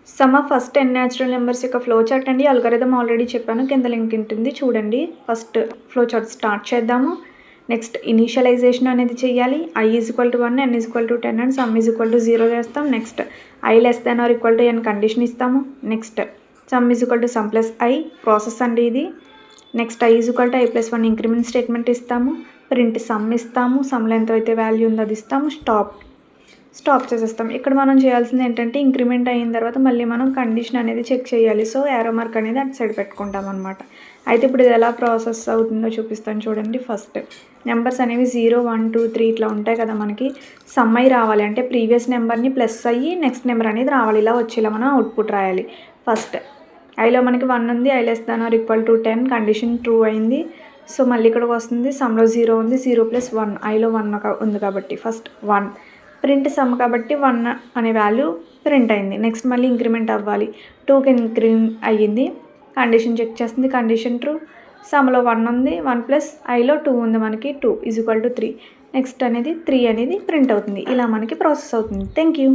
Some of first 10 natural numbers యొక్క flow chart అండి. Algorithm already చెప్పాను, కింద లింక్ ఉంటుంది చూడండి. ఫస్ట్ ఫ్లో చార్ట్ స్టార్ట్ చేద్దాము. నెక్స్ట్ ఇనీషియలైజేషన్ అనేది చేయాలి. i = 1, n = 10 అండ్ సమ్ = 0 చేస్తాం. నెక్స్ట్ i <= n కండిషన్ ఇస్తాము. నెక్స్ట్ సమ్ = i ప్రాసెస్ అండి ఇది. Next i = i+1 increment statement ఇస్తాము. ప్రింట్ సమ్ ఇస్తాము. సమ్లో ఎంత అయితే వాల్యూ ఉందో అది ఇస్తాము. స్టాప్ చేసేస్తాం. ఇక్కడ మనం చేయాల్సింది ఏంటంటే ఇంక్రిమెంట్ అయిన తర్వాత మళ్ళీ మనం కండిషన్ అనేది చెక్ చేయాలి. సో యారో మార్క్ అనేది అటు సైడ్ పెట్టుకుంటాం అనమాట. అయితే ఇప్పుడు ఇది ఎలా ప్రాసెస్ అవుతుందో చూపిస్తాను చూడండి. ఫస్ట్ నెంబర్స్ అనేవి 0, 1, 2, 3 ఇట్లా ఉంటాయి కదా, మనకి సమ్ అయి రావాలి అంటే ప్రీవియస్ నెంబర్ని ప్లస్ అయ్యి నెక్స్ట్ నెంబర్ అనేది రావాలి. ఇలా వచ్చేలా మనం అవుట్పుట్ రాయాలి. ఫస్ట్ ఐలో మనకి 1 ఉంది. i <= 10 కండిషన్ ట్రూ అయింది. సో మళ్ళీ ఇక్కడికి వస్తుంది. సమ్లో 0 ఉంది. 0 + 1 ఐలో 1 ఉంది కాబట్టి ఫస్ట్ 1 ప్రింట్ సమ్ కాబట్టి 1 అనే వాల్యూ ప్రింట్ అయింది. నెక్స్ట్ మళ్ళీ ఇంక్రిమెంట్ అవ్వాలి. 2కి ఇంక్రిమెంట్ అయ్యింది. కండిషన్ చెక్ చేస్తుంది. Condition true. సమ్లో 1 ఉంది. 1 + ఐలో 2 ఉంది. మనకి 2 = 3. నెక్స్ట్ అనేది 3 అనేది ప్రింట్ అవుతుంది. ఇలా మనకి ప్రాసెస్ అవుతుంది. Thank you.